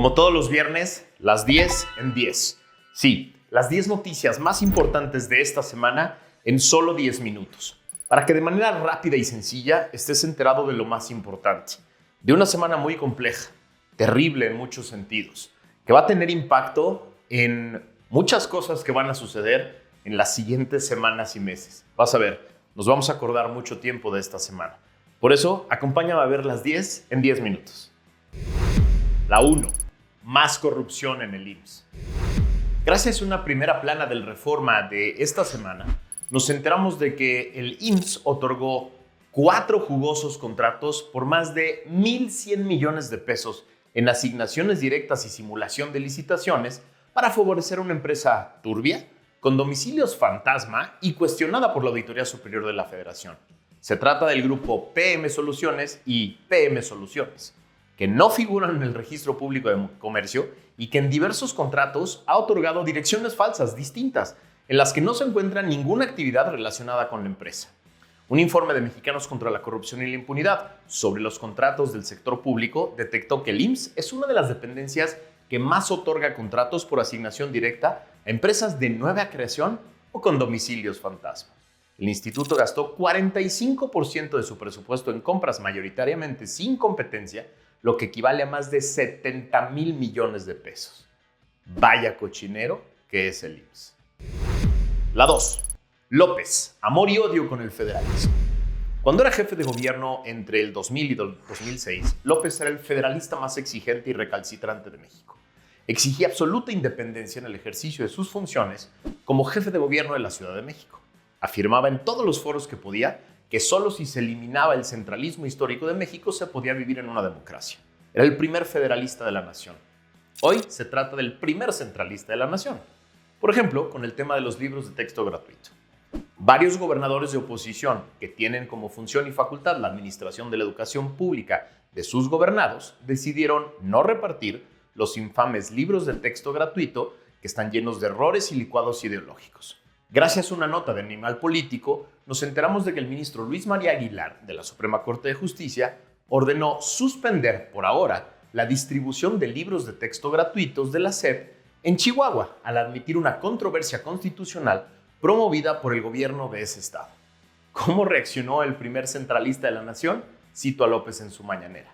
Como todos los viernes, las 10 en 10. Sí, las 10 noticias más importantes de esta semana en solo 10 minutos. Para que de manera rápida y sencilla estés enterado de lo más importante. De una semana muy compleja, terrible en muchos sentidos, que va a tener impacto en muchas cosas que van a suceder en las siguientes semanas y meses. Vas a ver, nos vamos a acordar mucho tiempo de esta semana. Por eso, acompáñame a ver las 10 en 10 minutos. La 1. Más corrupción en el IMSS. Gracias a una primera plana del Reforma de esta semana, nos enteramos de que el IMSS otorgó 4 jugosos contratos por más de 1,100 millones de pesos en asignaciones directas y simulación de licitaciones para favorecer a una empresa turbia, con domicilios fantasma y cuestionada por la Auditoría Superior de la Federación. Se trata del grupo PM Soluciones y PM Soluciones, que no figuran en el Registro Público de Comercio y que en diversos contratos ha otorgado direcciones falsas distintas, en las que no se encuentra ninguna actividad relacionada con la empresa. Un informe de Mexicanos contra la Corrupción y la Impunidad sobre los contratos del sector público detectó que el IMSS es una de las dependencias que más otorga contratos por asignación directa a empresas de nueva creación o con domicilios fantasma. El instituto gastó 45% de su presupuesto en compras mayoritariamente sin competencia, lo que equivale a más de 70,000 millones de pesos. Vaya cochinero que es el IMSS. La 2. López, amor y odio con el federalismo. Cuando era jefe de gobierno entre el 2000 y el 2006, López era el federalista más exigente y recalcitrante de México. Exigía absoluta independencia en el ejercicio de sus funciones como jefe de gobierno de la Ciudad de México. Afirmaba en todos los foros que podía que solo si se eliminaba el centralismo histórico de México se podía vivir en una democracia. Era el primer federalista de la nación. Hoy se trata del primer centralista de la nación. Por ejemplo, con el tema de los libros de texto gratuito. Varios gobernadores de oposición que tienen como función y facultad la administración de la educación pública de sus gobernados decidieron no repartir los infames libros de texto gratuito que están llenos de errores y licuados ideológicos. Gracias a una nota de Animal Político, nos enteramos de que el ministro Luis María Aguilar, de la Suprema Corte de Justicia, ordenó suspender por ahora la distribución de libros de texto gratuitos de la SEP en Chihuahua, al admitir una controversia constitucional promovida por el gobierno de ese estado. ¿Cómo reaccionó el primer centralista de la nación? Cito a López en su mañanera.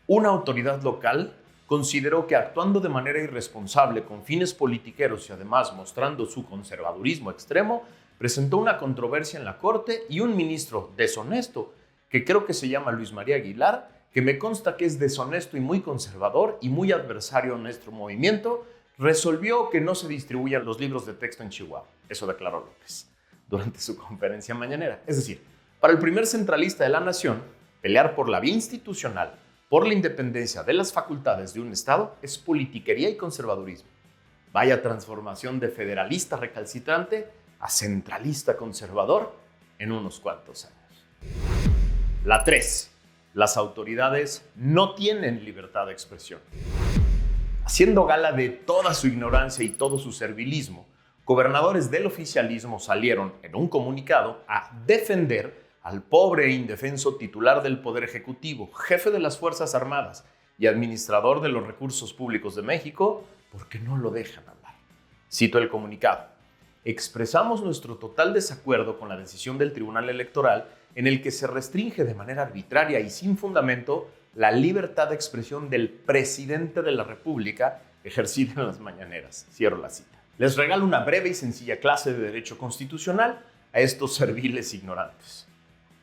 Una autoridad local consideró que actuando de manera irresponsable con fines politiqueros y además mostrando su conservadurismo extremo, presentó una controversia en la Corte y un ministro deshonesto, que creo que se llama Luis María Aguilar, que me consta que es deshonesto y muy conservador y muy adversario a nuestro movimiento, resolvió que no se distribuyan los libros de texto en Chihuahua. Eso declaró López durante su conferencia mañanera. Es decir, para el primer centralista de la nación, pelear por la vía institucional, por la independencia de las facultades de un Estado, es politiquería y conservadurismo. Vaya transformación de federalista recalcitrante a centralista conservador en unos cuantos años. La 3. Las autoridades no tienen libertad de expresión. Haciendo gala de toda su ignorancia y todo su servilismo, gobernadores del oficialismo salieron en un comunicado a defender al pobre e indefenso titular del Poder Ejecutivo, jefe de las Fuerzas Armadas y administrador de los recursos públicos de México, porque no lo dejan hablar. Cito el comunicado. Expresamos nuestro total desacuerdo con la decisión del Tribunal Electoral en el que se restringe de manera arbitraria y sin fundamento la libertad de expresión del presidente de la República ejercida en las mañaneras. Cierro la cita. Les regalo una breve y sencilla clase de derecho constitucional a estos serviles ignorantes.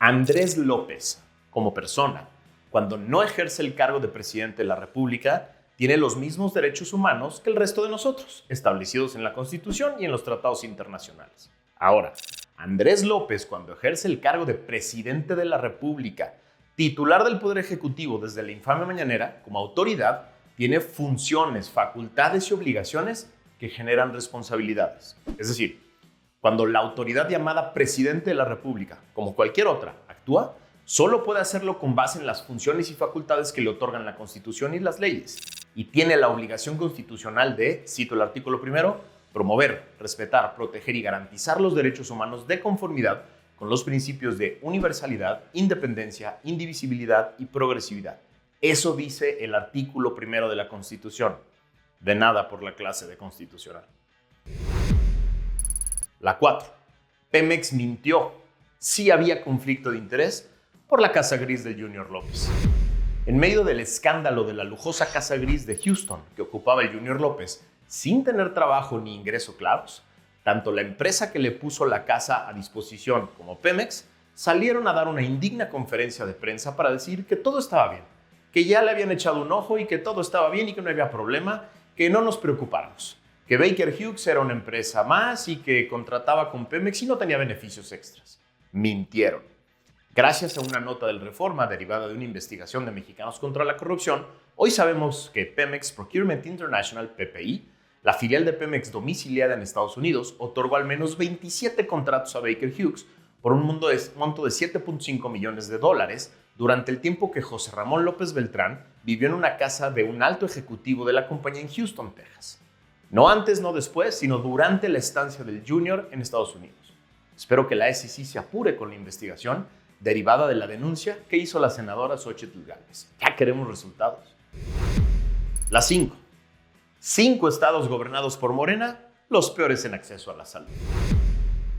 Andrés López, como persona, cuando no ejerce el cargo de presidente de la República, tiene los mismos derechos humanos que el resto de nosotros, establecidos en la Constitución y en los tratados internacionales. Ahora, Andrés López, cuando ejerce el cargo de presidente de la República, titular del Poder Ejecutivo desde la infame mañanera, como autoridad, tiene funciones, facultades y obligaciones que generan responsabilidades. Es decir, cuando la autoridad llamada presidente de la República, como cualquier otra, actúa, solo puede hacerlo con base en las funciones y facultades que le otorgan la Constitución y las leyes. Y tiene la obligación constitucional de, cito el artículo 1, promover, respetar, proteger y garantizar los derechos humanos de conformidad con los principios de universalidad, independencia, indivisibilidad y progresividad. Eso dice el artículo 1 de la Constitución. De nada por la clase de constitucional. La 4. Pemex mintió. Sí había conflicto de interés por la casa gris de Junior López. En medio del escándalo de la lujosa casa gris de Houston que ocupaba el Junior López, sin tener trabajo ni ingreso claros, tanto la empresa que le puso la casa a disposición como Pemex salieron a dar una indigna conferencia de prensa para decir que todo estaba bien, que ya le habían echado un ojo y que todo estaba bien y que no había problema, que no nos preocupáramos, que Baker Hughes era una empresa más y que contrataba con Pemex y no tenía beneficios extras. Mintieron. Gracias a una nota del Reforma derivada de una investigación de Mexicanos contra la Corrupción, hoy sabemos que Pemex Procurement International, PPI, la filial de Pemex domiciliada en Estados Unidos, otorgó al menos 27 contratos a Baker Hughes por un monto de $7.5 millones durante el tiempo que José Ramón López Beltrán vivió en una casa de un alto ejecutivo de la compañía en Houston, Texas. No antes, no después, sino durante la estancia del Junior en Estados Unidos. Espero que la SEC se apure con la investigación derivada de la denuncia que hizo la senadora Xóchitl Gálvez. Ya queremos resultados. La 5. 5 estados gobernados por Morena, los peores en acceso a la salud.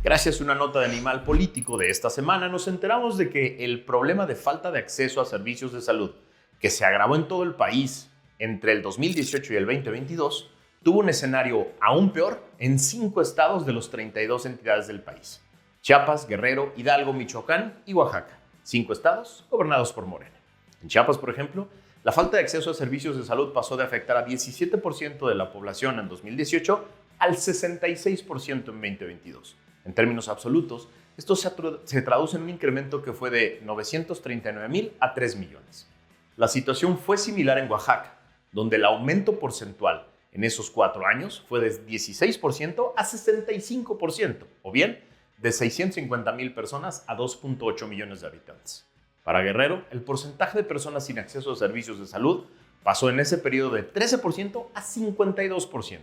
Gracias a una nota de Animal Político de esta semana, nos enteramos de que el problema de falta de acceso a servicios de salud, que se agravó en todo el país entre el 2018 y el 2022, tuvo un escenario aún peor en 5 estados de los 32 entidades del país: Chiapas, Guerrero, Hidalgo, Michoacán y Oaxaca. 5 estados gobernados por Morena. En Chiapas, por ejemplo, la falta de acceso a servicios de salud pasó de afectar a 17% de la población en 2018 al 66% en 2022. En términos absolutos, esto se traduce en un incremento que fue de 939,000 a 3 millones. La situación fue similar en Oaxaca, donde el aumento porcentual en esos 4 años fue de 16% a 65%, o bien de 650,000 personas a 2.8 millones de habitantes. Para Guerrero, el porcentaje de personas sin acceso a servicios de salud pasó en ese periodo de 13% a 52%.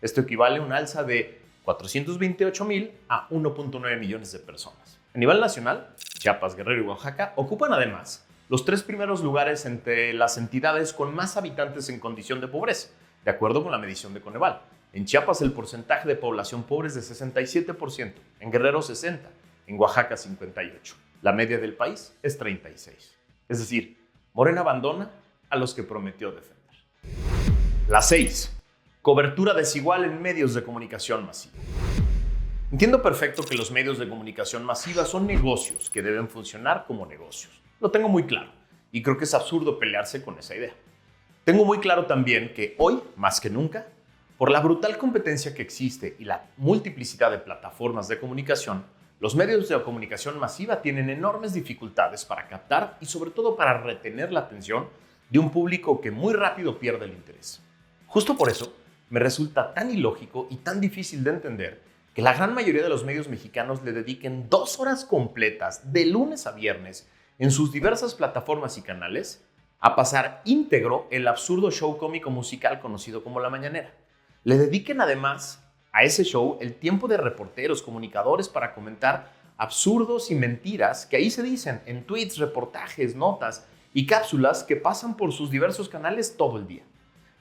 Esto equivale a un alza de 428,000 a 1.9 millones de personas. A nivel nacional, Chiapas, Guerrero y Oaxaca ocupan además los 3 primeros lugares entre las entidades con más habitantes en condición de pobreza, de acuerdo con la medición de Coneval. En Chiapas el porcentaje de población pobre es de 67%, en Guerrero 60%, en Oaxaca 58%. La media del país es 36%. Es decir, Morena abandona a los que prometió defender. La 6. Cobertura desigual en medios de comunicación masiva. Entiendo perfecto que los medios de comunicación masiva son negocios que deben funcionar como negocios. Lo tengo muy claro y creo que es absurdo pelearse con esa idea. Tengo muy claro también que hoy, más que nunca, por la brutal competencia que existe y la multiplicidad de plataformas de comunicación, los medios de comunicación masiva tienen enormes dificultades para captar y sobre todo para retener la atención de un público que muy rápido pierde el interés. Justo por eso, me resulta tan ilógico y tan difícil de entender que la gran mayoría de los medios mexicanos le dediquen 2 horas completas de lunes a viernes en sus diversas plataformas y canales a pasar íntegro el absurdo show cómico musical conocido como La Mañanera. Le dediquen además a ese show el tiempo de reporteros, comunicadores para comentar absurdos y mentiras que ahí se dicen en tweets, reportajes, notas y cápsulas que pasan por sus diversos canales todo el día.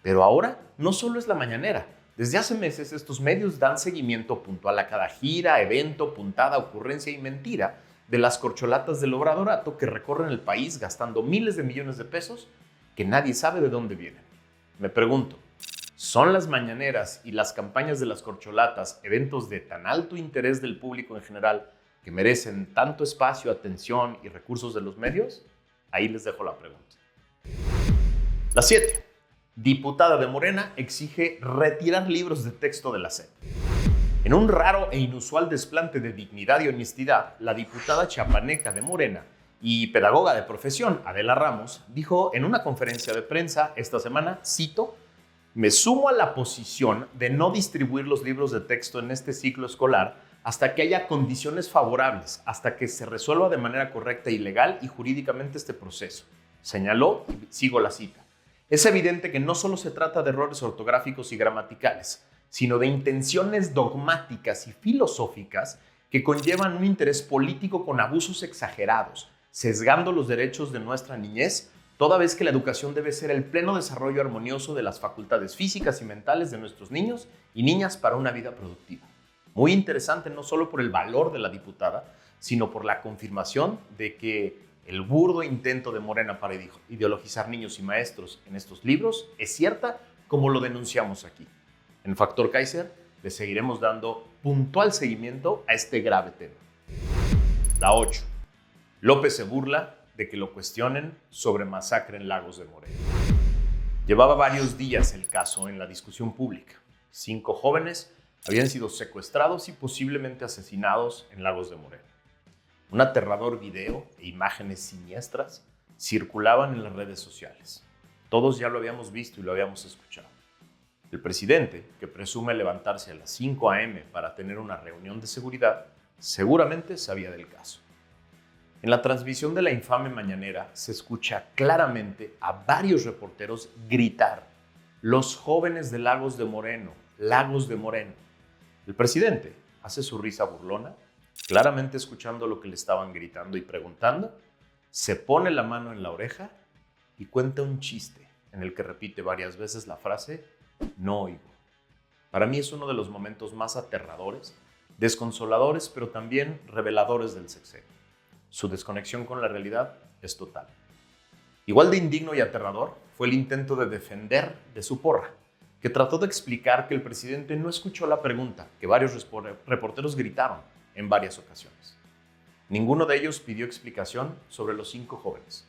Pero ahora no solo es La Mañanera. Desde hace meses estos medios dan seguimiento puntual a cada gira, evento, puntada, ocurrencia y mentira de las corcholatas del obradorato que recorren el país gastando miles de millones de pesos que nadie sabe de dónde vienen. Me pregunto, ¿son las mañaneras y las campañas de las corcholatas eventos de tan alto interés del público en general que merecen tanto espacio, atención y recursos de los medios? Ahí les dejo la pregunta. La 7. Diputada de Morena exige retirar libros de texto de la SEP. En un raro e inusual desplante de dignidad y honestidad, la diputada chiapaneca de Morena y pedagoga de profesión, Adela Ramos, dijo en una conferencia de prensa esta semana, cito, "Me sumo a la posición de no distribuir los libros de texto en este ciclo escolar hasta que haya condiciones favorables, hasta que se resuelva de manera correcta y legal y jurídicamente este proceso", señaló, y sigo la cita. Es evidente que no solo se trata de errores ortográficos y gramaticales, sino de intenciones dogmáticas y filosóficas que conllevan un interés político con abusos exagerados, sesgando los derechos de nuestra niñez toda vez que la educación debe ser el pleno desarrollo armonioso de las facultades físicas y mentales de nuestros niños y niñas para una vida productiva. Muy interesante no solo por el valor de la diputada, sino por la confirmación de que el burdo intento de Morena para ideologizar niños y maestros en estos libros es cierta, como lo denunciamos aquí. En Factor Kaiser le seguiremos dando puntual seguimiento a este grave tema. La 8. López se burla de que lo cuestionen sobre masacre en Lagos de Moreno. Llevaba varios días el caso en la discusión pública. 5 jóvenes habían sido secuestrados y posiblemente asesinados en Lagos de Moreno. Un aterrador video e imágenes siniestras circulaban en las redes sociales. Todos ya lo habíamos visto y lo habíamos escuchado. El presidente, que presume levantarse a las 5 a.m. para tener una reunión de seguridad, seguramente sabía del caso. En la transmisión de la infame mañanera se escucha claramente a varios reporteros gritar: "Los jóvenes de Lagos de Moreno, Lagos de Moreno". El presidente hace su risa burlona, claramente escuchando lo que le estaban gritando y preguntando, se pone la mano en la oreja y cuenta un chiste en el que repite varias veces la frase "no oigo". Para mí es uno de los momentos más aterradores, desconsoladores, pero también reveladores del sexenio. Su desconexión con la realidad es total. Igual de indigno y aterrador fue el intento de defender de su porra, que trató de explicar que el presidente no escuchó la pregunta que varios reporteros gritaron en varias ocasiones. Ninguno de ellos pidió explicación sobre los 5 jóvenes,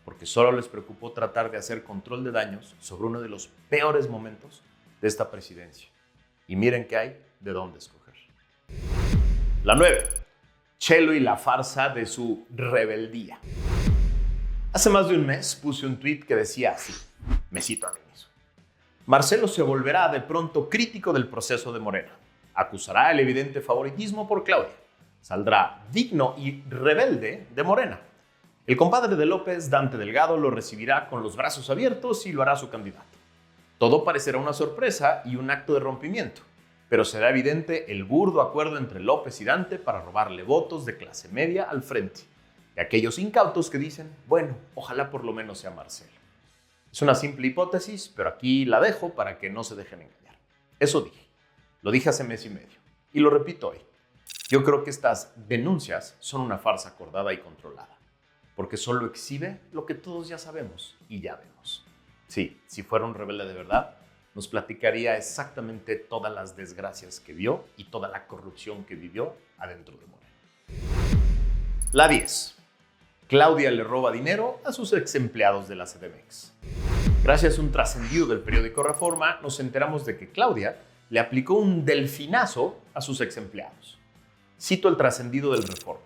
porque solo les preocupó tratar de hacer control de daños sobre uno de los peores momentos de esta presidencia. Y miren que hay de dónde escoger. La 9. Chelo y la farsa de su rebeldía. Hace más de un mes puse un tuit que decía así, me cito a mí mismo: Marcelo se volverá de pronto crítico del proceso de Morena. Acusará el evidente favoritismo por Claudia. Saldrá digno y rebelde de Morena. El compadre de López, Dante Delgado, lo recibirá con los brazos abiertos y lo hará su candidato. Todo parecerá una sorpresa y un acto de rompimiento, pero será evidente el burdo acuerdo entre López y Dante para robarle votos de clase media al frente, y aquellos incautos que dicen, bueno, ojalá por lo menos sea Marcelo. Es una simple hipótesis, pero aquí la dejo para que no se dejen engañar. Eso dije. Lo dije hace mes y medio. Y lo repito hoy. Yo creo que estas denuncias son una farsa acordada y controlada, porque solo exhibe lo que todos ya sabemos y ya vemos. Sí, si fuera un rebelde de verdad, nos platicaría exactamente todas las desgracias que vio y toda la corrupción que vivió adentro de Morena. La 10. Claudia le roba dinero a sus ex empleados de la CDMX. Gracias a un trascendido del periódico Reforma, nos enteramos de que Claudia le aplicó un delfinazo a sus ex empleados. Cito el trascendido del Reforma.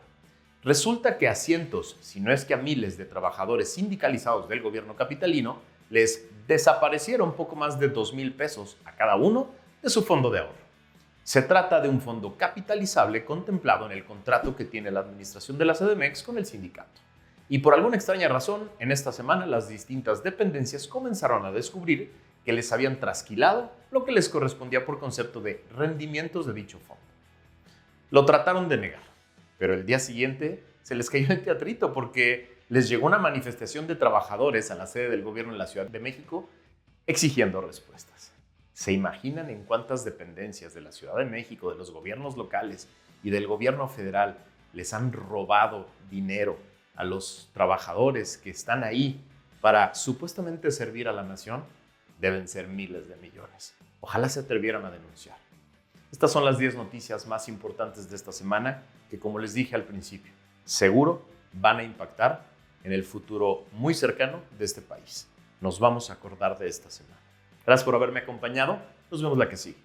Resulta que a cientos, si no es que a miles de trabajadores sindicalizados del gobierno capitalino les desaparecieron poco más de 2,000 pesos a cada uno de su fondo de ahorro. Se trata de un fondo capitalizable contemplado en el contrato que tiene la administración de la CDMX con el sindicato. Y por alguna extraña razón, en esta semana las distintas dependencias comenzaron a descubrir que les habían trasquilado lo que les correspondía por concepto de rendimientos de dicho fondo. Lo trataron de negar, pero el día siguiente se les cayó el teatrito porque les llegó una manifestación de trabajadores a la sede del gobierno en la Ciudad de México exigiendo respuestas. ¿Se imaginan en cuántas dependencias de la Ciudad de México, de los gobiernos locales y del gobierno federal les han robado dinero a los trabajadores que están ahí para supuestamente servir a la nación? Deben ser miles de millones. Ojalá se atrevieran a denunciar. Estas son las 10 noticias más importantes de esta semana que, como les dije al principio, seguro van a impactar en el futuro muy cercano de este país. Nos vamos a acordar de esta semana. Gracias por haberme acompañado. Nos vemos la que sigue.